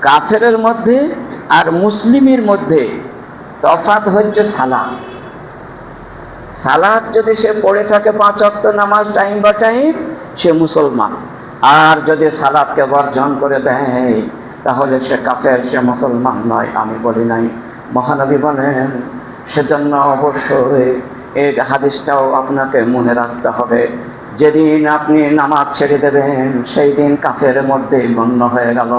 কাফেরের মধ্যে আর মুসলিমের মধ্যে তফাৎ হচ্ছে সালাত। সালাত যদি সে পড়ে থাকে 5 ওয়াক্ত নামাজ টাইম বা টাইম, সে মুসলমান। আর যদি সালাতকে বর্জন করে দেয় তাহলে সে কাফের, সে মুসলমান নয়। আমি বলি নাই, মহানবী বলেন। সেজন্য অবশ্যই এই হাদিসটাও আপনাকে মনে রাখতে হবে। যেদিন আপনি নামাজ ছেড়ে দেবেন সেই দিন কাফের মধ্যে গণ্য হয়ে গেল,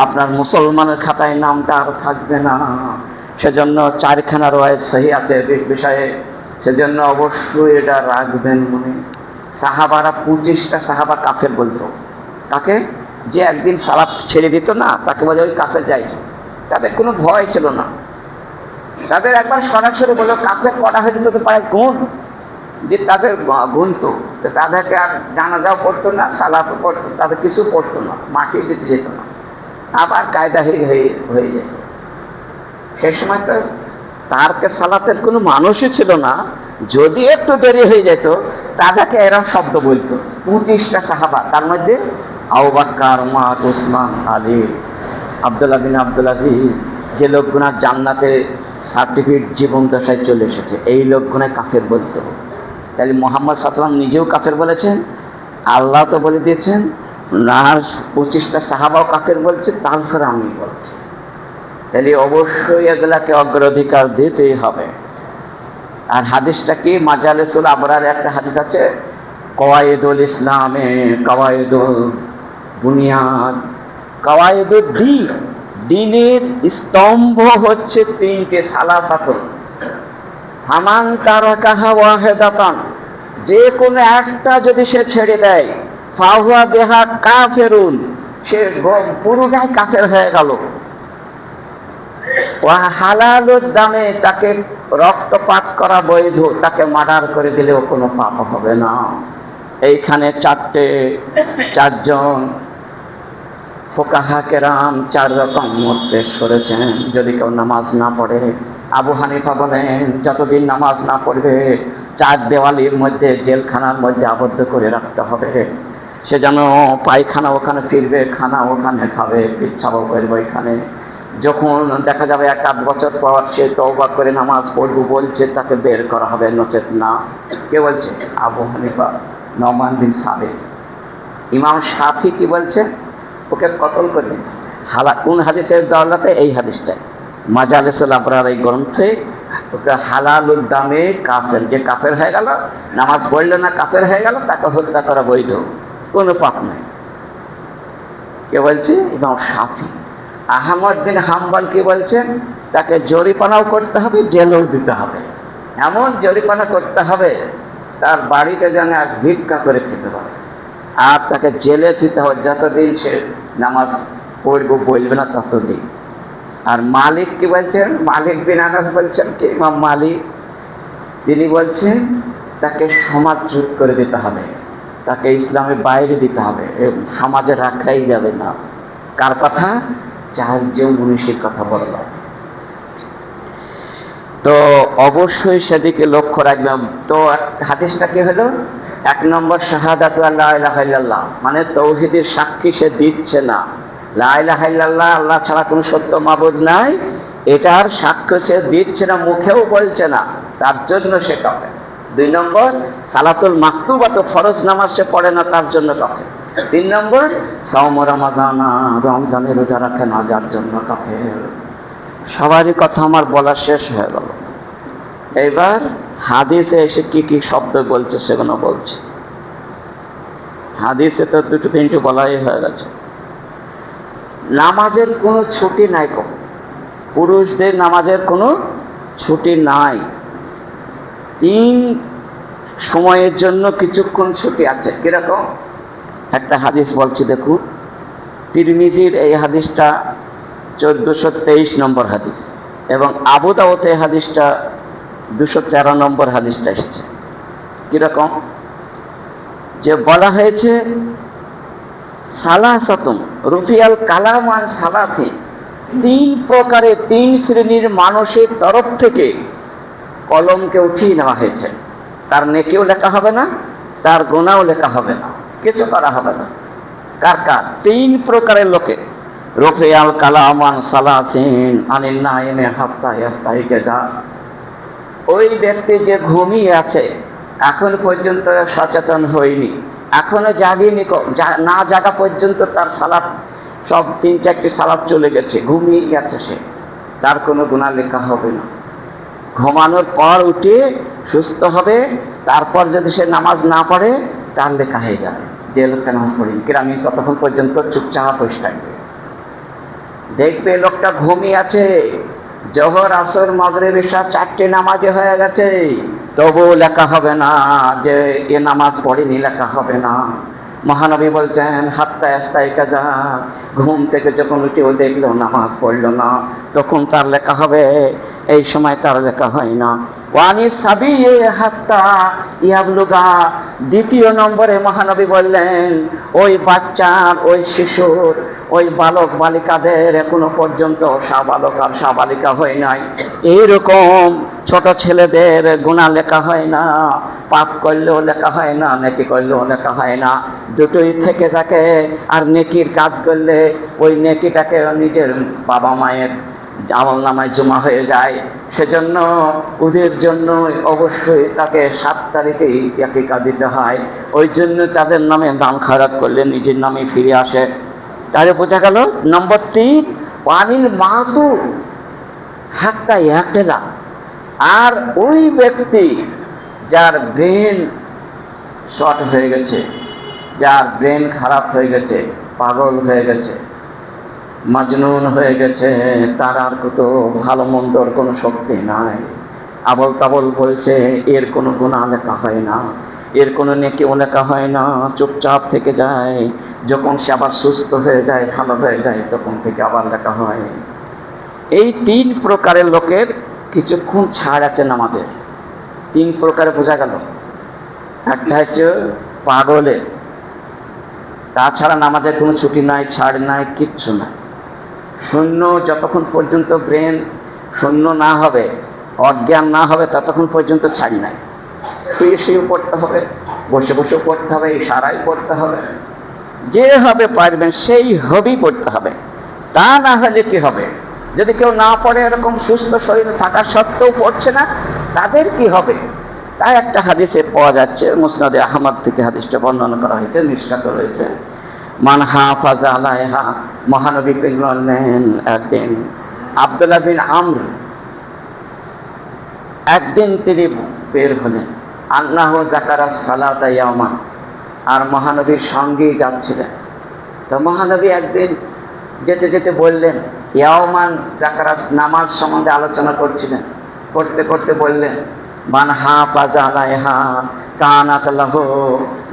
আপনার মুসলমানের খাতায় নামটা আর থাকবে না। সেজন্য 4খানা রওয়ায়াত সহি আছে বিষয়ে, সেজন্য অবশ্যই এটা রাখবেন মনে। সাহাবারা 25টা সাহাবা কাফের বলতো। কাকে? যে একদিন সালাত ছেড়ে দিত না তাকে বলে ওই কাফের যাইছে। তাদের কোনো ভয় ছিল না। তাদের একবার সরাসরি বললো কাফের করা হয়ে যেত পারে গুণ, যে তাদের গুনতো, তো তাদেরকে আর জানাজাও পড়তো না, সালাত পড়তো, তাদের কিছু পড়তো না, মাটি দিতে যেত না, আবার কায়দা হয়ে যেত। সে সময় তো তারকে সালাতের কোনো মানুষই ছিল না। যদি একটু দেরি হয়ে যেত তাদেরকে এরকম শব্দ বলতো। 25টা সাহাবা, তার মধ্যে আবু বকর, উমর, উসমান, আলী, আব্দুল্লাহ বিন আব্দুল আজিজ, যে লোকগুনা জান্নাতে সার্টিফিকেট জীবন দশায় চলে এসেছে, এই লোকগুনায় কাফের বলতো। তাহলে মুহাম্মদ সাল্লাল্লাহু আলাইহি ওয়াসাল্লাম নিজেও কাফের বলেছেন, আল্লাহ তো বলে দিয়েছেন, আর 25টা সাহাবাও কাফের বলছে, তারপরে আমি বলছি। তাহলে অবশ্যই এগুলাকে অগ্রাধিকার দিতেই হবে। আর হাদিসটা কি? মাজালিসুল আবরার একটা হাদিস আছে, কওয়ায়েদুল ইসলামে কওয়ায়েদুল বুনিয়াদ, কওয়ায়েদুদ দ্বীন, দ্বীনের স্তম্ভ হচ্ছে 3টে, সালাসাতুন ফামান তারাকাহা ওয়াহিদাতান, যে কোনো একটা যদি সে ছেড়ে দেয়, ফাহুয়া বিহা কাফেরুন, সে পুরোটাই কাফের হয়ে গেল। ওয়া হালালুদ দামে, তাকে রক্তপাত করা বৈধ, তাকে মার্ডার করে দিলেও কোনো পাপ হবে না। এইখানে 4জন ফুকাহা কেরাম 4 রকম মত পেশ করেছেন। যদি কেউ নামাজ না পড়ে, আবু হানিফা বলেন যতদিন নামাজ না পড়বে 4 দেওয়ালির মধ্যে, জেলখানার মধ্যে আবদ্ধ করে রাখতে হবে। সে যেন পায়খানা ওখানে ফিরবে, খানা ওখানে খাবে, পিচ্ছাও করবে ওইখানে। যখন দেখা যাবে 1-8 বছর পর সে তওবা করে নামাজ পড়বো বলছে, তাকে বের করা হবে, নচেত না। কে বলছে? আবু হানিফা, নোমান বিন সাবিত। ইমাম শাফি কি বলছে? ওকে কতল করে দিতে। কোন হাদিসের দৌলতে? এই হাদিসটাই, মাজালিসুল আবরার এই গ্রন্থে ওকে হালালুদ দামে কাফের, যে কাফের হয়ে গেল, নামাজ পড়লো না কাফের হয়ে গেল, তাকে হত্যা করা বৈধ, কোনো পাপ নেই। কে বলছে? ইমাম শাফি। আহমদ বিন হাম্বল কি বলছেন? তাকে জরিমানাও করতে হবে, জেলও দিতে হবে। এমন জরিমানা করতে হবে তার বাড়িতে যেন এক ভিক্ষা করে খেতে পারে, আর তাকে জেলে দিতে হবে যতদিন সে নামাজ পড়বো বলবে না ততদিন। আর মালিক কি বলছেন? মালিক বিন আনাস বলছেন কি, ইমাম মালিক, তিনি বলছেন তাকে সমাজচ্যুত করে দিতে হবে, তাকে ইসলামের বাইরে দিতে হবে, সমাজে রাখাই যাবে না। কার কথা? 4 জন মনীষীর কথা বলল। তো অবশ্যই সেদিকে লক্ষ্য রাখলাম। তো হাদিসটা কি হলো? 1 নম্বর শাহাদাতু আল্লা ইলাহা ইল্লাল্লাহ, মানে তৌহিদের সাক্ষী সে দিচ্ছে না, লা ইলাহা ইল্লাল্লাহ, আল্লাহ ছাড়া কোনো সত্য মাবুদ নাই, এটার সাক্ষ্য সে দিচ্ছে না, মুখেও বলছে না, তার জন্য সে কাফের। 2 নম্বর সালাতুল মাকতুবা, তো ফরজ নামাজ সে পড়ে না, তার জন্য কাফের। 3 নম্বর সাওম রমাজানা, রমজানের রোজা রাখে না, যার জন্য কাফের। সবারই কথা আমার বলা শেষ হয়ে গেল। এবার হাদিসে এসে কি কি শব্দ বলছে সেগুলো বলছে। হাদিসে তো 2-3টে বলাই হয়ে গেছে। নামাজের কোনো ছুটি নাই, পুরুষদের নামাজের কোনো ছুটি নাই। 3 সময়ের জন্য কিছুক্ষণ ছুটি আছে। কিরকম? একটা হাদিস বলছি দেখুন, তিরমিজির এই হাদিসটা 1423 নম্বর হাদিস, এবং আবু দাউদে এই হাদিসটা 213 নম্বর হাদিসটা এসেছে। কিরকম? যে বলা হয়েছে সালাসাতুন রুফিয়াল কালাম আন সালাসি, 3 প্রকারে 3 শ্রেণীর মানুষের তরফ থেকে কলমকে উঠিয়ে নেওয়া হয়েছে। তার নেকিও লেখা হবে না, তার গুনাহও লেখা হবে না, কিছু করা হবে না। কার কার? 3 প্রকারের লোকে। রফিয়াল কালামান সালাসিন আনিন নাইমে হাত্তা ইয়াস্তাইকিজা। ওই ব্যক্তি যে ঘুমিয়ে আছে, এখন পর্যন্ত সচেতন হয়নি, এখনো জাগিনি, না জাগা পর্যন্ত তার সালাত সব 3-4টি সালাত চলে গেছে, ঘুমিয়ে গেছে সে, তার কোনো গুনাহ লেখা হবে না। ঘুমানোর পর উঠে সুস্থ হবে, তারপর যদি সে নামাজ না পড়ে তার লেখা হয়ে যাবে যে লোকটা নামাজ পড়েনি। গ্রামীণ ততক্ষণ পর্যন্ত চুপচাপ বসে থাকবে, দেখবে লোকটা ঘুমিয়ে আছে, জোহর আসর মাগরিব ইশা 4টে নামাজে হয়ে গেছে, তবুও লেখা হবে না যে এ নামাজ পড়েনি, লেখা হবে না। মহানবী বলছেন হাত্তা ইয়াস্তাইকিজা, ঘুম থেকে যখন উঠে ও দেখলো নামাজ পড়লো না, তখন তার লেখা হবে, এই সময় তার লেখা হয় না। ওয়ানি সাবি হাত্তা ইয়াবলুগা, দ্বিতীয় নম্বরে মহানবী বললেন ওই বাচ্চার, ওই শিশুর, ওই বালক বালিকাদের এখনো পর্যন্ত সাবালক আর সাবালিকা হয় নাই, এইরকম ছোট ছেলেদের গুনাহ লেখা হয় না, পাপ করলেও লেখা হয় না, নেকি করলেও লেখা হয় না, দুটোই থেকে থাকে। আর নেকির কাজ করলে ওই নেকিটাকে নিজের বাবা মায়ের আমলনামায় জমা হয়ে যায়। সেজন্য ওদের জন্য অবশ্যই তাকে 7 তারিখেই আকিকা দিতে হয়, ওই জন্য তাদের নামে দান খয়রাত করলে নিজের নামে ফিরে আসে। তাহলে বোঝা গেল। নম্বর 3, পানির মাতু হাত্তা ইয়াকিলা, আর ওই ব্যক্তি যার ব্রেন শর্ট হয়ে গেছে, যার ব্রেন খারাপ হয়ে গেছে, পাগল হয়ে গেছে, মাজনুন হয়ে গেছে, তার আর কত ভালো মন্দর কোনো শক্তি নাই, আবল তাবল বলছে, এর কোনো গুনাহ লেখা হয় না, এর কোনো নেকি লেখা হয় না, চুপচাপ থেকে যায়। যখন সে আবার সুস্থ হয়ে যায়, ভালো হয়ে যায়, তখন থেকে আবার লেখা হয়। এই 3 প্রকারের লোকের কিছুক্ষণ ছাড় আছে নামাজে। 3 প্রকারে বোঝা গেল। একটা হচ্ছে পাগলের, তাছাড়া নামাজের কোনো ছুটি নাই, ছাড় নাই, কিচ্ছু নাই। শূন্য, যতক্ষণ পর্যন্ত ব্রেন শূন্য না হবে, অজ্ঞান না হবে, ততক্ষণ পর্যন্ত ছাড়ি নাই। শুয়ে শুয়ে পড়তে হবে, বসে বসেও পড়তে হবে, ইশারায় পড়তে হবে, যেভাবে পারবেন সেই হবেই পড়তে হবে। তা না হলে কি হবে? যদি কেউ না পড়ে, এরকম সুস্থ শরীরে থাকা সত্ত্বেও পড়ছে না, তাদের কি হবে? তাই একটা হাদিসে পাওয়া যাচ্ছে, মুসনাদে আহমদ থেকে হাদিসটা বর্ণনা করা হয়েছে, নিষ্কাত রয়েছে। মান হাফাজা আলাইহা, মহানবী বললেন একদিন আব্দুল্লাহ বিন আমর, একদিন তিনি বের হলেন, আল্লাহ যাকারা সালাতা ইয়াওমান, আর মহানবীর সঙ্গেই যাচ্ছিলেন। তো মহানবী একদিন যেতে যেতে বললেন, ইয়াওমান যাকারা, নামাজ সম্বন্ধে আলোচনা করছিলেন, করতে করতে বললেন, মান হাফাজা আলাইহা কানাত লাহু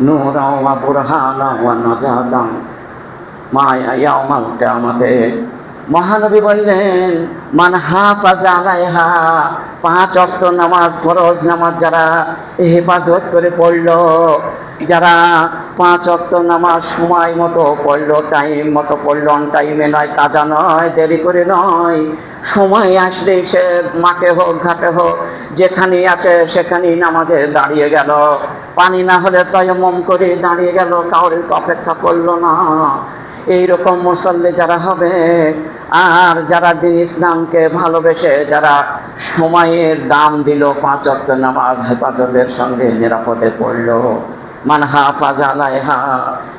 নূরাও ওয়া বুরহানা ওয়া নাজাতান মা ইয়াউমাল কিয়ামাতে। মহানবী বললেন, মান হাফাজা আলাইহা, 5 ওয়াক্ত নামাজ, ফরজ নামাজ যারা হেফাজত করে পড়ল, যারা 5 ওয়াক্ত নামাজ সময় মতো পড়ল, টাইম মতো পড়ল, অন টাইমে নয়, কাজা নয়, দেরি করে নয়, সময় আসলে সে মাঠে হোক ঘাটে হোক যেখানেই আছে সেখানেই নামাজে দাঁড়িয়ে গেল, পানি না হলে তায়াম্মুম করে দাঁড়িয়ে গেল, কাউরের অপেক্ষা করলো না, এইরকম মুসল্লি যারা হবে, আর যারা দিন ইসলামকে ভালোবেসে যারা সময়ের দাম দিল, 5 ওয়াক্ত নামাজ হেফাজতের সঙ্গে নিরাপদে পড়ল, মান হাফাজা আলাইহা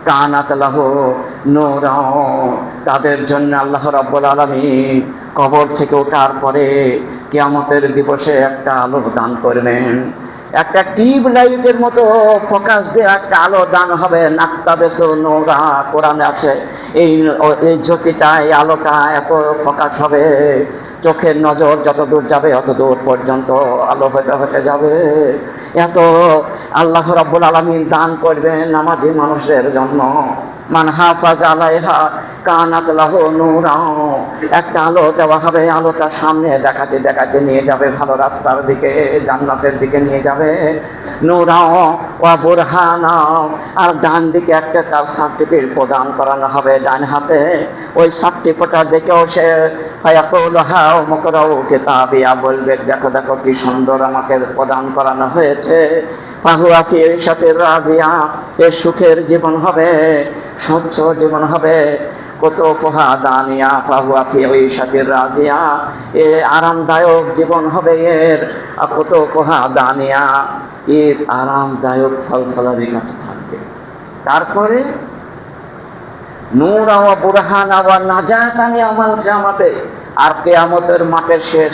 কানাত লাহু নূরা, তাদের জন্য আল্লাহ রাব্বুল আলামিন কবর থেকে ওঠার পরে কিয়ামতের দিবসে একটা আলো দান করবেন। একটা টিউব লাইটের মতো ফোকাস দিয়ে একটা আলো দান হবে, নাক্তাবেসু নূরা, কোরআনে আছে। এই জ্যোতিটা, এই আলোটা এত ফোকাস হবে, চোখের নজর যত দূর যাবে অত দূর পর্যন্ত আলো হতে হতে যাবে। এত আল্লাহ রাব্বুল আলামিন দান করবেন নামাজি মানুষদের জন্য। মান হাফাজ আলাইহা কানাত লাহু নূরা, একটা আলো দেওয়া হবে, আলোটা সামনে দেখাতে দেখাতে নিয়ে যাবে ভালো রাস্তার দিকে, জান্নাতের দিকে নিয়ে যাবে। নূরা ওয়া বুরহানা, আর ডান দিকে একটা তার সার্টিফিকেট প্রদান করানো হবে ডান হাতে, ওই সার্টিফিকেটটা দেখেও সে ফায়াকুল হাও মুকরাউ কিতাবিয়া, বলবে দেখো দেখো কি সুন্দর আমাকে প্রদান করানো হয়েছে। ফাহুয়া ফি ইশাতির রাজিয়া, এর সুখের জীবন হবে, স্বচ্ছ জীবন হবে। কুতুফুহা দানিয়া ফাহুয়া ফি ঈশাতির রাজিয়া, এ আরামদায়ক জীবন হবে এর, কুতুফুহা দানিয়া, এর আরামদায়ক ফল ফলারি কাছে থাকবে। তারপরে নূরা ওয়া বুরহানা ওয়া নাজাতান ইয়াউমাল কিয়ামাতে, আর কিয়ামতের মাঠের শেষ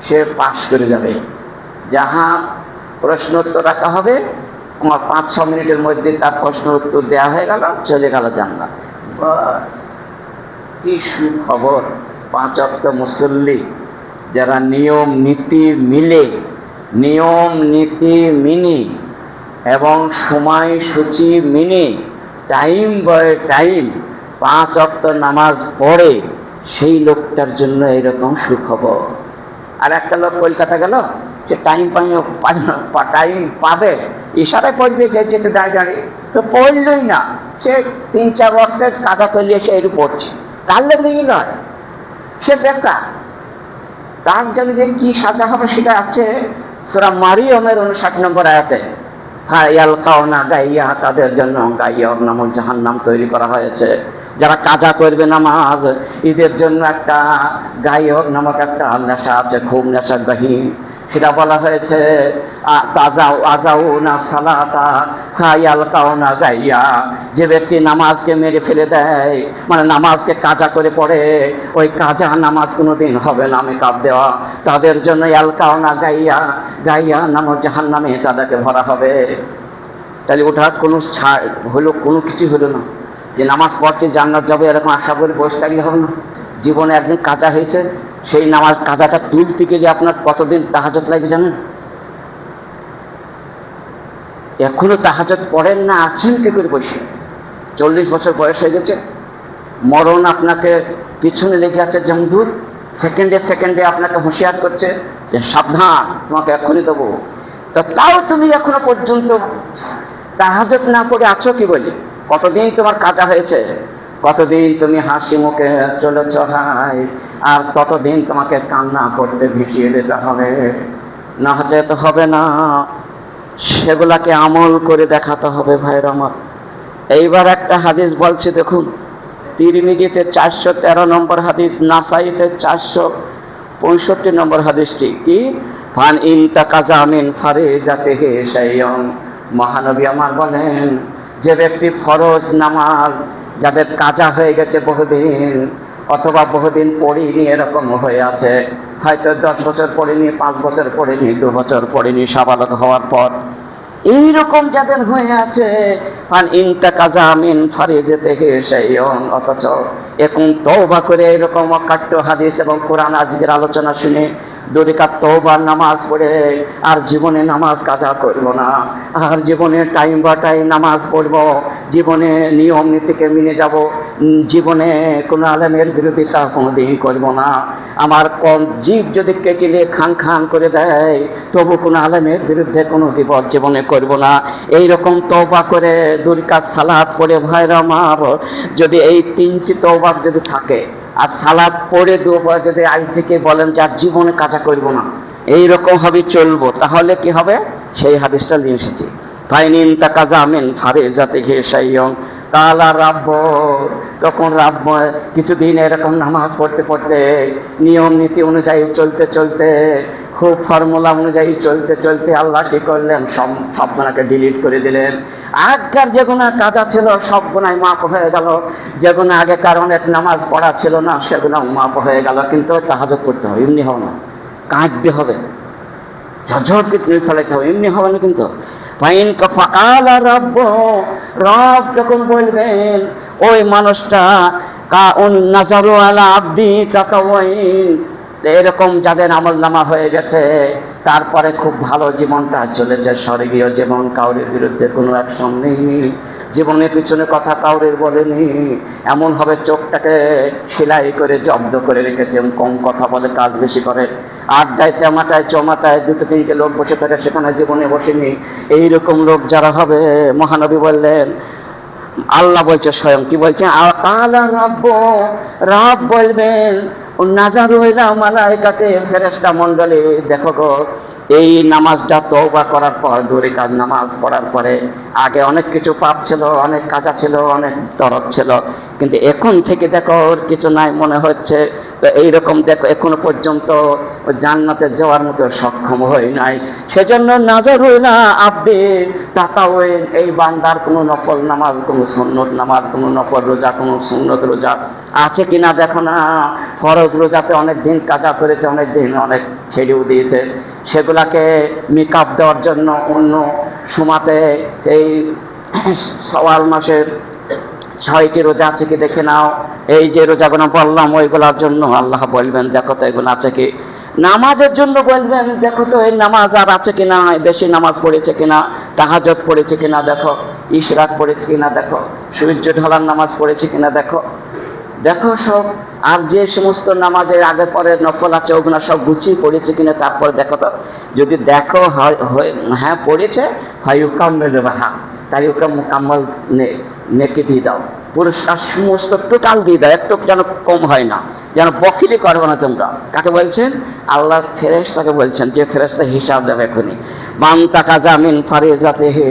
সে পাশ করে যাবে। যাহা প্রশ্ন উত্তর রাখা হবে, আমার 5-6 মিনিটের মধ্যে তার প্রশ্নের উত্তর দেওয়া হয়ে গেল, চলে গেল জান্নাত। বাস, কি সুখবর! 5 ওয়াক্ত মুসল্লি যারা নিয়ম নীতি মিলে, নিয়ম নীতি মিনি এবং সময়সূচি মিনি টাইম বাই টাইম 5 ওয়াক্ত নামাজ পড়ে, সেই লোকটার জন্য এরকম সুখবর। আর একটা লোক কলকাতা গেল, সে টাইম পাবে, ইশারায় পড়বে যেতে দাঁড়িয়ে, তো পড়লই না, সে 3-4 ওয়াক্তের কাদা করলে সে এরু পড়ছে, তার লেগেই নয়, সে বেকার। তার জন্য যে কি সাজা হবে সেটা আছে সূরা মারিয়মের 59 নম্বর আয়াতে। ইয়ালকাউনা গাইয়া, তাদের জন্য গাইয়া নামক জাহান্নাম তৈরি করা হয়েছে। যারা কাজা করবে নামাজ, ঈদের জন্য একটা গায়ক নামক একটা নেশা আছে, খুব নেশাগ্রহী। সেটা বলা হয়েছে আজাউনা সালাতা ফায়ালকাউনা গাইয়া, যে ব্যক্তি নামাজকে মেরে ফেলে দেয়, মানে নামাজকে কাজা করে পড়ে, ওই কাজা নামাজ কোনোদিন হবে না মেকআপ দেওয়া, তাদের জন্য ইয়ালকাউনা গাইয়া, গাইয়া নামক জাহান্নামে তাদেরকে ভরা হবে। তাহলে ওঠার কোনো ছাড় হলো, কোনো কিছু হলো না যে নামাজ পড়ছে জান্নাত যাবে এরকম আশা করে বসে থাকলে হবে না। জীবনে একদিন কাজা হয়েছে, সেই নামাজ কাজাটা তুলতে গেলে আপনার কতদিন তাহাজ্জুদ লাগবে জানেন? এখনো তাহাজ্জুদ পড়েন না, আছেন কি করে বসে? 40 বছর বয়স হয়ে গেছে, মরণ আপনাকে পিছনে লেগে আছে যেমন দূর, সেকেন্ডে সেকেন্ডে আপনাকে হুঁশিয়ার করছে যে সাবধান, তোমাকে এক্ষুনি দেবো। তো তাও তুমি এখনো পর্যন্ত তাহাজ্জুদ না পড়ে আছো কি বলি? কতদিন তোমার কাজা হয়েছে, কতদিন তুমি হাসি মুখে চলেছ হাই, আর কতদিন তোমাকে কান্না করতে ভিজিয়ে দিতে হবে, না যেতে হবে না, সেগুলাকে আমল করে দেখাতে হবে ভাইয়ের আমার। এইবার একটা হাদিস বলছি দেখুন, তিরমিজিতে 413 নম্বর হাদিস, নাসাইতে 465 নম্বর হাদিসটি কি, ফান ইনতাকাজা মিন ফারিজাতিহি শাইয়ুন, মহানবী আমার বলেন, যে ব্যক্তি ফরজ নামাজ যাদের কাজা হয়ে গেছে বহুদিন, অথবা বহুদিন পড়িনি এরকম হয়ে আছে, হয়তো 10 বছর পড়িনি, 5 বছর পড়িনি, 2 বছর পড়িনি সাবালক হওয়ার পর, এইরকম যাদের হয়ে আছে, ফান ইনতাকাজা মিন ফারিজাতিহি শাইয়ুন, অথচ এখন তওবা করে এরকম অকাট্য হাদিস এবং কোরআন আজকের আলোচনা শুনে 2 রাকাত তওবার নামাজ পড়ে আর জীবনে নামাজ কাজা করব না, আর জীবনে টাইম বা টাইম নামাজ পড়ব, জীবনে নিয়ম নীতিকে মেনে যাব, জীবনে কোনো আলেমের বিরোধিতা কোনোদিন করব না, আমার কম জীব যদি কেটে খান খান করে দেয় তবু কোনো আলেমের বিরুদ্ধে কোনো বিপদ জীবনে করব না, এইরকম তওবা করে 2 রাকাত সালাত পড়ে ভাইরা আমার, যদি এই 3টি তওবা যদি থাকে আর সালাত পড়ে 2 বার যদি আজ থেকে বলেন যে আর জীবনে কাজা করব না, এইরকম ভাবে চলবো, তাহলে কি হবে? সেই হাদিসটা নিয়ে এসেছি, ফাইনিন তাকাজা মিন ফারিজাতিহি শাইয়ুন কালা রাব্ব, তখন রাব্ব কিছুদিন এরকম নামাজ পড়তে পড়তে, নিয়ম নীতি অনুযায়ী চলতে চলতে, খুব ফর্মুলা অনুযায়ী চলতে চলতে আল্লাহ কি করলেন, সব গুনাহকে ডিলিট করে দিলেন। আগেকার যে গুনাহ কাজা ছিল সব গুনাহ মাফ হয়ে গেল, যে গুনাহ আগে কারণে নামাজ পড়া ছিল না সেগুলো মাফ হয়ে গেল, কিন্তু তাহাজ্জুদ করতে হবে, এমনি হবে না, কাঁদতে হবে, ঝরঝরকে তুলে ফেলাইতে হবে, এমনি হবে না কিন্তু। ফাইন ফাকালা রব্ব, রব যখন বলবেন ওই মানুষটা কাউন নাজারু আলা আব্দি তাতাওয়াইন, এরকম যাদের আমল নামা হয়ে গেছে, তারপরে খুব ভালো জীবনটা চলেছে, স্বর্গীয় জীবন, কাউরের বিরুদ্ধে কোনো অ্যাকশন নেই, জীবনের পিছনে কথা কাউরের বলেনি, এমন হবে চোখটাকে সেলাই করে জব্দ করে রেখেছে, কম কথা বলে কাজ বেশি করে, আড্ডায় তেমাটায় চমাটায় 2-3টে লোক বসে থাকে, সেখানে জীবনে বসেনি, এইরকম লোক যারা হবে, মহানবী বললেন, আল্লাহ বলছে স্বয়ং, কি বলছে, আকালা রব্ব, রব বলবেন নাজারু ইলা মালাইকাতে, ফেরেশতা মণ্ডলী দেখো গো, এই নামাজটা তওবা করার পর, 2 রাকাত নামাজ পড়ার পরে, আগে অনেক কিছু পাপ ছিল, অনেক কাজা ছিল, অনেক দরদ ছিল, কিন্তু এখন থেকে দেখো ওর কিছু নাই মনে হচ্ছে। তো এইরকম দেখো এখনো পর্যন্ত ও জান্নাতে যাওয়ার মতো সক্ষম হয় নাই। সেজন্য নাজারুনা আব্দে তাতাওয়েন, এই বান্দার কোনো নফল নামাজ, কোনো সুন্নত নামাজ, কোনো নফল রোজা, কোনো সুন্নত রোজা আছে কিনা দেখো না। ফরজ রোজাতে অনেক দিন কাজা করেছে, অনেক দিন অনেক ছেড়েও দিয়েছে, সেগুলাকে মেকআপ দেওয়ার জন্য অন্য সময়তে এই শাওয়াল মাসের 6টি রোজা আছে কি দেখে নাও। এই যে রোজাগুলো বললাম ওইগুলোর জন্য আল্লাহ বলবেন দেখো তো এগুলো আছে কি। নামাজের জন্য বলবেন দেখো তো এই নামাজ আর আছে কিনা, বেশি নামাজ পড়েছে কিনা, তাহাজ্জুদ পড়েছে কিনা দেখো, ইশরাক পড়েছে কিনা দেখো, সূর্য ঢালার নামাজ পড়েছে কিনা দেখো। দেখো সব, আর যে সমস্ত নামাজের আগে পরে নফল আছে ওগুলো সব গুছিয়ে পড়েছে কিনা তারপর দেখো তো। যদি দেখো হ্যাঁ পড়েছে, ফায়ুকাম্মেল বাহা, তাই ওকে মোকাম্মল নেকি দিয়ে দাও, পুরস্কার সমস্ত টোটাল দিয়ে দাও, একটু যেন কম হয় না, যেন বখিলি করবে না তোমরা। কাকে বলছেন? আল্লাহর ফেরেশতাকে বলছেন, যে ফেরেশতা হিসাব দেবে এখনই। মান তাকা জামিন ফারিজাতে হে,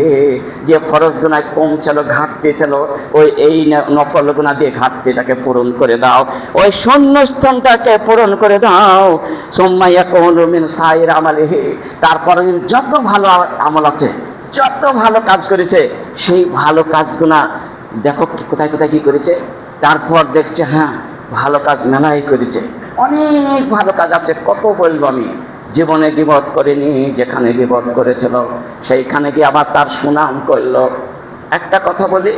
যে ফরজ গুনায় কম ছিল, ঘাটতি ছিল, ওই এই নফল গুনাহ দিয়ে ঘাটতিটাকে পূরণ করে দাও, ওই শূন্যস্থানটাকে পূরণ করে দাও। সুম্মাইয়া কোন মিন সাইর আমালিহি, তারপরে যত ভালো আমল আছে, যত ভালো কাজ করেছে, সেই ভালো কাজগুনা দেখো কোথায় কোথায় কি করেছে। তারপর দেখছে হ্যাঁ ভালো কাজ মেলাই করেছে, অনেক ভালো কাজ আছে, কত বলবো আমি। জীবনে গীবত করেনি, যেখানে গীবত করেছিল সেইখানে গিয়ে আবার তার সুনাম করলো। একটা কথা বলি,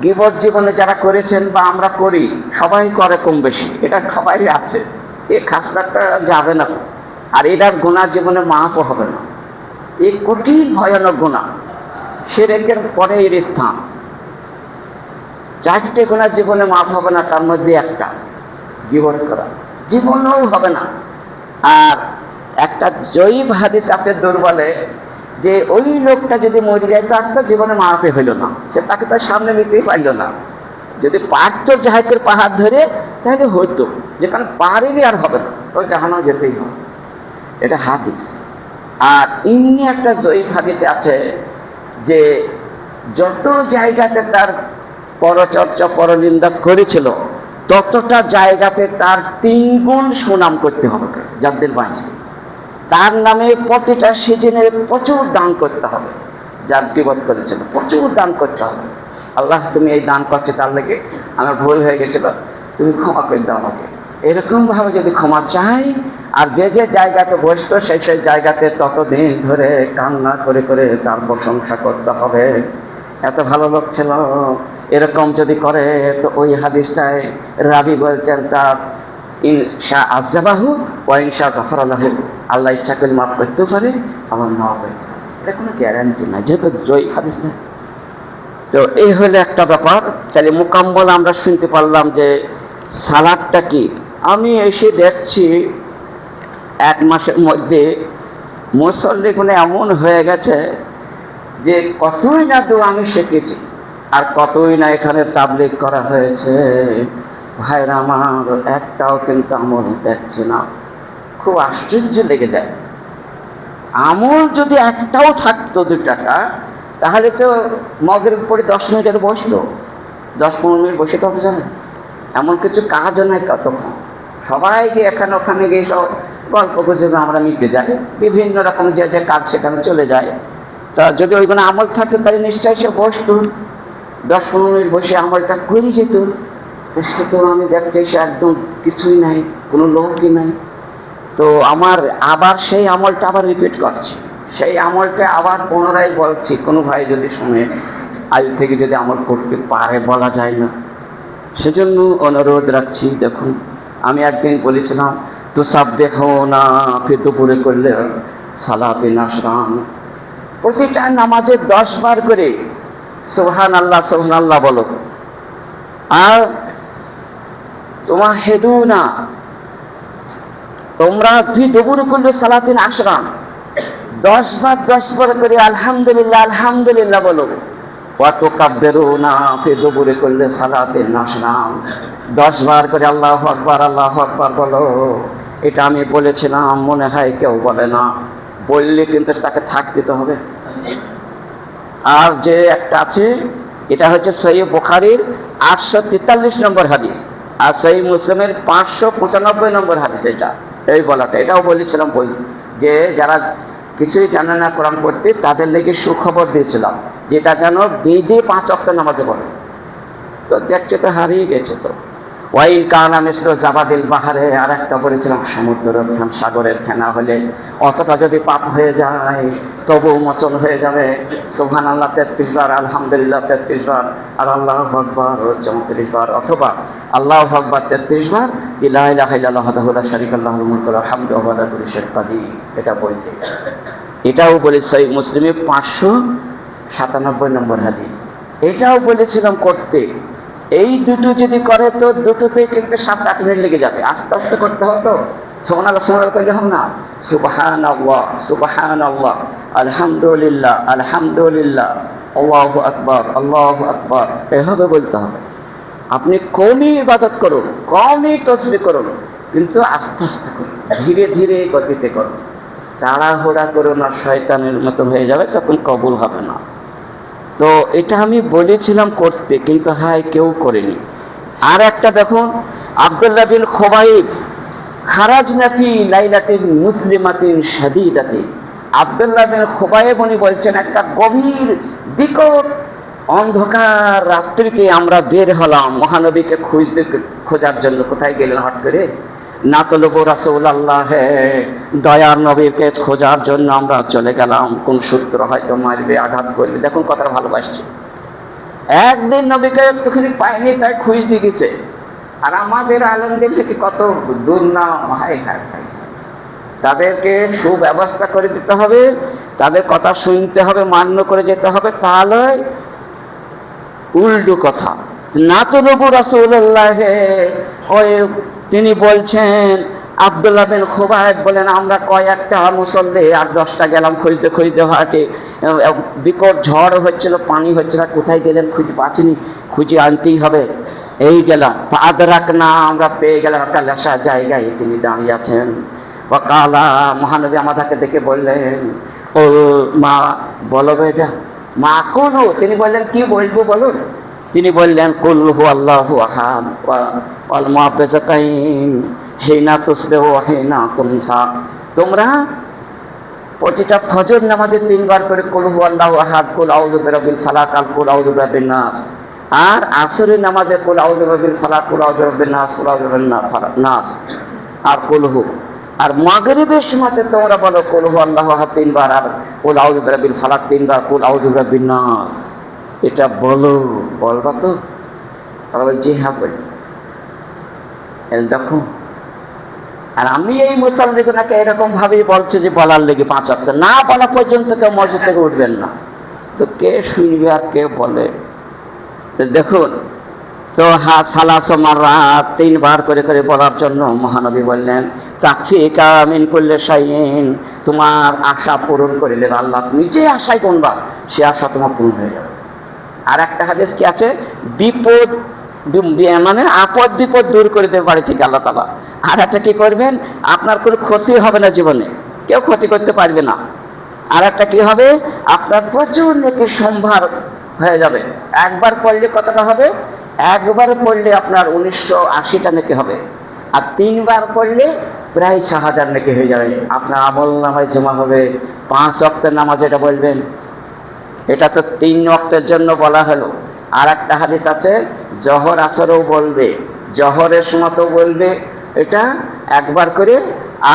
গীবত জীবনে যারা করেছেন বা আমরা করি, সবাই করে কম বেশি, এটা সবাই আছে, এ খাসলাটা যাবে না। আর এটার গুনাহ জীবনে মাপও হবে না, এই কঠিন ভয়ানক গুনাহ। শিরকের পরে এর স্থান। 4টে গুনাহ জীবনে মাপ হবে না, তার মধ্যে একটা গীবত করা, জীবনেও হবে না। আর একটা জয়ীব হাদিস আছে দুর্বলে, যে ওই লোকটা যদি মরে যায় তার তো জীবনে মাপে হইল না, সে তাকে তার সামনে নিতেই পারল না। যদি পারত জাহাতের পাহাড় ধরে তাহলে হইতো, যেখানে পারেনি আর হবে না, তো জাহান্নামে যেতেই হবে, এটা হাদিস। আর এমনি একটা জয়ীব হাদিসে আছে যে যত জায়গাতে তার পরচর্চা পরনিন্দা করেছিল, ততটা জায়গাতে তার 3 গুণ সুনাম করতে হবে যাদের বাঁচবে। তার নামে প্রতিটা সিজনে প্রচুর দান করতে হবে, যার গীবত করেছিল প্রচুর দান করতে হবে। আল্লাহ তুমি এই দান করছো, তার লেগে আমার ভুল হয়ে গেছিল, তুমি ক্ষমা করে দাও আমাকে। এরকমভাবে যদি ক্ষমা চাই, আর যে যে জায়গাতে বসতো সেই সেই জায়গাতে ততদিন ধরে কান্না করে করে তার প্রশংসা করতে হবে, এত ভালো লোক ছিল। এরকম যদি করে তো ওই হাদিসটায় রাবি বলছেন তার ইনশা আযাবাহু ওয়া ইনশা গাফারালাহু, আল্লাহ ইচ্ছা করলে মাফ করতেও পারে, আমার মাফ করতে পারে, এটা কোনো গ্যারান্টি নাই, যেহেতু জয় হাদিস না। তো এই হলো একটা ব্যাপার। তাহলে মুকাম্মল আমরা শুনতে পারলাম যে সালাদটা কি। আমি এসে দেখছি 1 মাসের মধ্যে মুসল্লিগুলো এমন হয়ে গেছে যে কতই না দোয়া আমি শিখেছি, আর কতই না এখানে তাবলীগ করা হয়েছে, ভাইরা আমার একটাও কিন্তু আমল দেখছি না। খুব আশ্চর্য লেগে যায়। আমল যদি একটাও থাকতো 2 টাকা, তাহলে তো মাগরিব পরে 10 মিনিটের বসতো, 10-15 মিনিট বসে তো জানেন, এমন কিছু কাজও নাই কতক্ষণ। সবাইকে এখানে ওখানে গিয়ে সব গল্প গুজবে আমরা মিটে যাই, বিভিন্ন রকম যে যে কাজ সেখানে চলে যায়। তা যদি ওইগুলো আমল থাকে তাহলে নিশ্চয়ই সে বসতো, 10-15 মিনিট বসে আমলটা করে যেত। তো সে তো আমি দেখছি সে একদম কিছুই নাই, কোনো লোকই নাই। তো আমার আবার সেই আমলটা আবার রিপিট করছি, সেই আমলটা আবার পুনরায় বলছি, কোনো ভাই যদি শুনে আজ থেকে যদি আমল করতে পারে, বলা যায় না। সেজন্য অনুরোধ রাখছি। দেখুন আমি একদিন বলেছিলাম তুসাব্বিহুনা ফি দুবুরি করলে সালাতে নাশরান, প্রতিটা নামাজে 10 বার করে সুবহানাল্লাহ সুবহানাল্লাহ বলো। আর তোমার হেদুনা, তোমরা ফি দুবুরি করলে সালাতে নাশরান 10 বার করে আলহামদুলিল্লাহ আলহামদুলিল্লাহ বলো। ওয়াতো কাব্বেরুনা ফি দুবুরি করলে সালাতে নাশরান 10 বার করে আল্লাহু আকবার বলো। এটা আমি বলেছিলাম, মনে হয় কেউ বলে না। বললে কিন্তু তাকে থাক দিতে হবে। আর যে একটা আছে, এটা হচ্ছে সহিহ বুখারীর 843 নম্বর হাদিস, আর সহিহ মুসলিমের 595 নম্বর হাদিস। এই বলাটা এটাও বলেছিলাম যে যারা কিছুই জানে না কোরআন পড়তে, তাদের লেগে সুখবর দিয়েছিলাম, যেটা যেন বেদে 5 ওয়াক্ত নামাজে পড়ে। তো দেখছে তো হারিয়ে গেছে। তো ওয়াইন কানা মিশ্র জাবাদিল বাহারে, আর একটা বলেছিলাম সমুদ্রের ফেন, সাগরের ফেনা হলে অতটা যদি পাপ হয়ে যায় তবু মোচন হয়ে যাবে। সুবহানাল্লাহ 33 বার, আলহামদুলিল্লাহ 33 বার, আর আল্লাহু আকবার 34 বার, অথবা আল্লাহু আকবার 33 বার, লা ইলাহা ইল্লাল্লাহু ওয়াহদাহু লা শারীকা লাহু লাহুল মুলকু ওয়া লাহুল হামদু ওয়া হুয়া আলা কুল্লি শাইইন কাদির। এটা বলতে, এটাও বলে সহিহ মুসলিমে 597 নম্বর হাদিস। এটাও বলেছিলাম করতে। এই দুটো যদি করে তো দুটোতেই কিন্তু 7-8 মিনিট লেগে যাবে। আস্তে আস্তে করতে হবে। তো সুবহানাল্লাহ সুবহানাল্লাহ করলে হবে না। সুবহানাল্লাহ সুবহানাল্লাহ, আলহামদুলিল্লাহ আলহামদুলিল্লাহ, আল্লাহু আকবার আল্লাহু আকবার, এভাবে বলতে হবে। আপনি কমই ইবাদত করুন, কমই তাসবিহ করুন, কিন্তু আস্তে আস্তে করুন, ধীরে ধীরে গতিতে করুন। তাড়াহুড়া করুন আর শয়তানের মতো হয়ে যাবে, তখন কবুল হবে না। তো এটা আমি বলেছিলাম করতে, কিন্তু কেউ করেনি। আর একটা দেখুন, আব্দুল্লাহ বিন খুবাইব, খারাজনা ফি লাইলাতিন মুসলিমাতিন শাদীদাতিন। আব্দুল্লাহ বিন খুবাইব উনি বলছেন, একটা গভীর বিকট অন্ধকার রাত্রিতে আমরা বের হলাম মহানবীকে খোঁজার জন্য। কোথায় গেলেন হঠাৎ করে? নাতলবু রাসূলুল্লাহ, দয়ার নবীকে খোঁজার জন্য আমরা চলে গেলাম। কোন সূত্র হয়তো মারবে, আঘাত করবে। দেখুন কথাটা ভালোবাসছে। একদিন নবীকে একটুখানি পায়নি, তাই খুঁজতে গেছে। আর আমাদের আলমদের থেকে কত দূর না, ভাই ভাই ভাই, তাদেরকে সুব্যবস্থা করে দিতে হবে, তাদের কথা শুনতে হবে, মান্য করে যেতে হবে। তাহলে উল্টো কথা, নাতলবু রাসূলুল্লাহ, তিনি বলছেন, আব্দুল্লাহ বিন খুবাইব বলেন, আমরা কয়েকটা মুসল্লি আর 10টা গেলাম খুঁজতে খুঁজতে, হাটে বিকট ঝড় হচ্ছিল, পানি হচ্ছিল, কোথায় গেলেন খুঁজে পাচ্ছিনি, খুঁজে আনতেই হবে। এই গেলাম, আদরাক না, আমরা পেয়ে গেলাম একটা লেসা জায়গায় তিনি দাঁড়িয়ে আছেন। ওয়াকালা, মহানবী আমাদেরকে দেখে বললেন, ও মা বলো এটা মা কুলু। তিনি বললেন, কি বলবো বলুন। তিনি বললেন, কুল হু আল্লাহু আহাদ ওয়াল মুআব্বিজাতাইন হিনা তুসবিহু ওয়া হিনা তুমসা। তোমরা প্রতিটা ফজর নামাজে 3 বার করে কুল হু আল্লাহু আহাদ, কুল আউযু বিরাব্বিল ফালাক, আর কুল আউযু বিরাব্বিন নাস। আর আসরের নামাজে কুল আউযু বিরাব্বিল ফালাক, কুল আউযু বিরাব্বিন নাস, কুল আউযু বিরাব্বিন নাস, আর কুল হু। আর মাগরিবের সময়তে তোমরা বলো কুল হু আল্লাহু আহাদ 3 বার, আর কুল আউযু বিরাব্বিল ফালাক 3 বার, কুল আউযু বিরাব্বিন নাস। এটা বলো, বলবা তো? তারা বলছি হ্যাঁ বলি। দেখো, আর আমি এই মুসলমানকে এরকম ভাবেই বলছে যে বলার লেগে 5 ওয়াক্ত না বলা পর্যন্ত কেউ মসজিদ থেকে উঠবেন না। তো কে শুনবে আর কে বলে? তো দেখুন, তো সালাসো মাররাত 3 বার করে করে বলার জন্য মহানবী বললেন, তাকফিকা মিন কুল্লি শাইইন, তোমার আশা পূরণ করিলে আল্লাহ, তুমি যে আশায় গুনবা সে আশা তোমার পূরণ হয়ে যাবে। আর একটা হাদিস কি আছে, বিপদ মানে আপদ বিপদ দূর করে দেবে বাড়ি থেকে আল্লাহ তাআলা। আর একটা কি করবেন, আপনার কোনো ক্ষতি হবে না, জীবনে কেউ ক্ষতি করতে পারবে না। আর একটা কি হবে, আপনার প্রচুর নেকি সম্ভার হয়ে যাবে। একবার পড়লে কতটা হবে? একবার পড়লে আপনার 1980টা নেকি হবে। আর 3 বার পড়লে প্রায় 6000 নেকি হয়ে যাবে। আপনার আমল নামায় জমা হবে। 5 ওয়াক্তের নামাজ এটা বলবেন, এটা তো 3 ওয়াক্তের জন্য বলা হলো। আর একটা হাদিস আছে, জহর আসরেও বলবে, জহরের সময়তেও বলবে এটা একবার করে,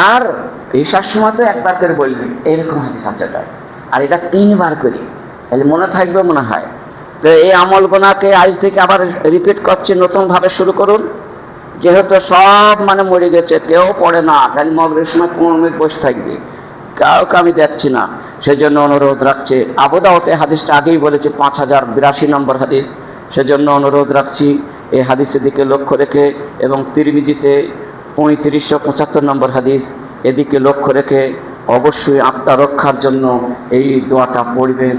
আর ঈশার সময়তেও একবার করে বলবে, এরকম হাদিস আছে এটা। আর এটা 3 বার করে, তাহলে মনে থাকবে মনে হয়। তো এই আমলগুনাকে আজ থেকে আবার রিপিট করছে, নতুনভাবে শুরু করুন। যেহেতু সব মানে মরে গেছে, কেউ পড়ে না, খালি মাগরিবের সময় 15 মিনিট বসে থাকবে, কাউকে আমি দেখছি না। সেজন্য অনুরোধ রাখছে, আবু দাউদে হাদিসটা আগেই বলেছে 5082 নম্বর হাদিস। সেজন্য অনুরোধ রাখছি এই হাদিসের দিকে লক্ষ্য রেখে, এবং তিরমিজিতে 3575 নম্বর হাদিস, এদিকে লক্ষ্য রেখে অবশ্যই আত্মা রক্ষার জন্য এই দোয়াটা পড়বেন।